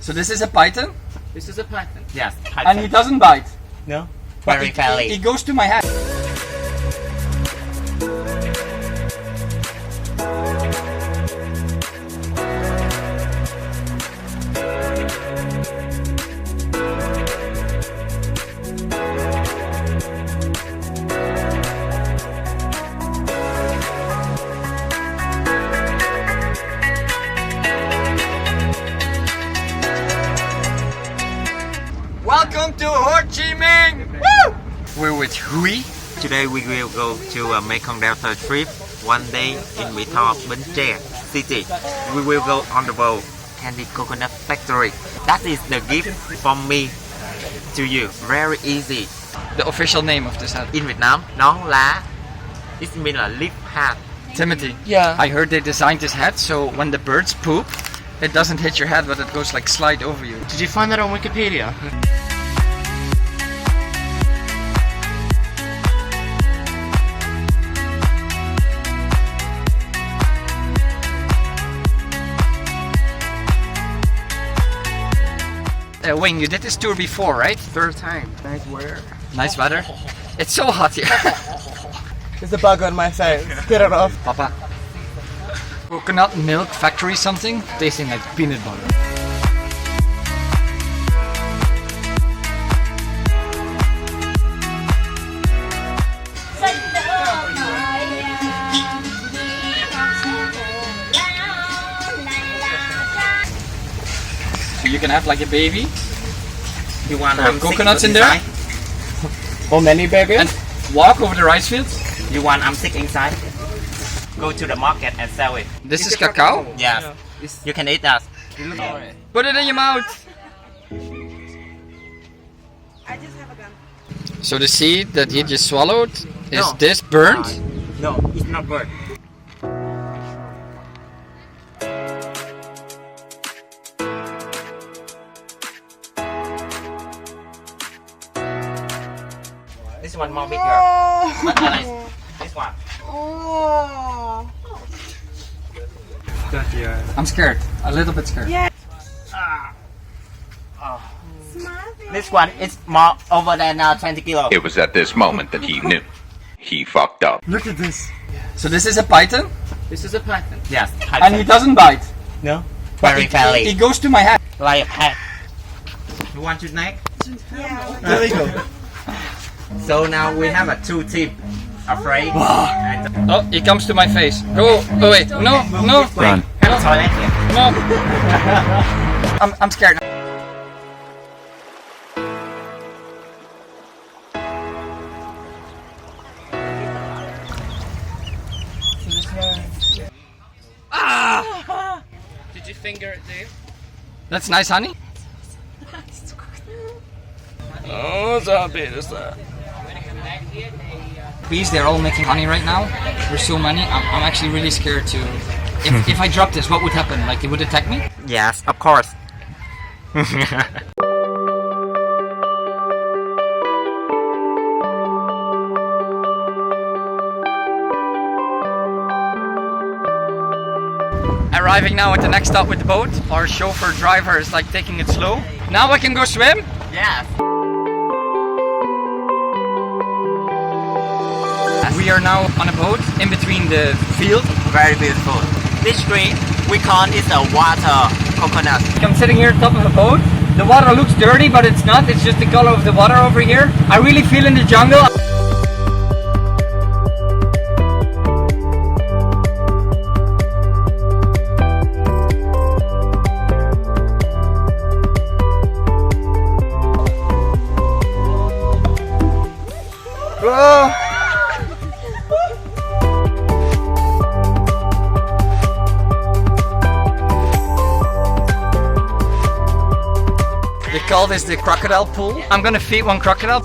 So this is a python? This is a python. Yes, python. And he doesn't bite? No. But Very friendly. He goes to my head. Welcome to Ho Chi Minh! Woo! We're with Hui. Today we will go to a Mekong Delta trip. One day in Vietnam, Bến Tre city. We will go on the boat Candy Coconut Factory. That is the gift from me to you. Very easy. The official name of this hat. In Vietnam, nón lá. It means a leaf hat. Timothy. Yeah. I heard they designed this hat so when the birds poop, it doesn't hit your head, but it goes like slide over you. Did you find that on Wikipedia? Wayne, you did this tour before, right? Third time. Nice weather. Nice weather. It's so hot here. There's a bug on my face. Get it off. Papa. Coconut milk factory something, tasting like peanut butter. So you can have like a baby. You want coconuts in there? Or many babies? And walk over the rice fields. You want stick inside? Go to the market and sell it. This is cacao. Yes. You can eat that. Put it in your mouth. I just have a gun. So the seed that he just swallowed is No. this burnt? No, it's not burnt. This one more bigger. But nice. This one. Oh. I'm scared. A little bit scared. Yeah. This one is more over than 20 kilos. It was at this moment that he knew. He fucked up. Look at this. So this is a python? This is a python. Yes, And he doesn't bite? No. But Very He friendly. goes to my head. Like a pet. You want to snack? Yeah. There you go. So now we have a two team. Afraid. And Oh, he comes to my face. Go. Oh wait. No. No. Run. have a toilet here. No. I'm scared. Did you finger it, Dave? That's nice, honey. Oh, zombie, is that? Bees, they're all making honey right now. There's so many. I'm actually really scared to. If I drop this, what would happen? Like, it would attack me? Yes, of course. Arriving now at the next stop with the boat. Our chauffeur driver is like taking it slow. Now I can go swim? Yes. We are now on a boat in between the field. Very beautiful. This green we call is a water coconut. I'm sitting here on top of a boat. The water looks dirty, but it's not. It's just the color of the water over here. I really feel in the jungle. They call this the crocodile pool. I'm gonna feed one crocodile.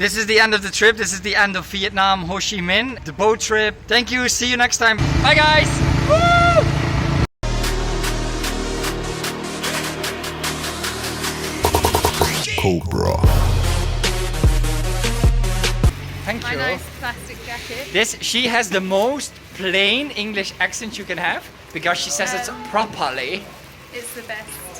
this is the end of the trip. This is the end of Vietnam, Ho Chi Minh, the boat trip. Thank you. See you next time. Bye, guys. Woo! Cobra. Thank My you. nice plastic jacket. She has the most plain English accent you can have because she says it properly. It's the best.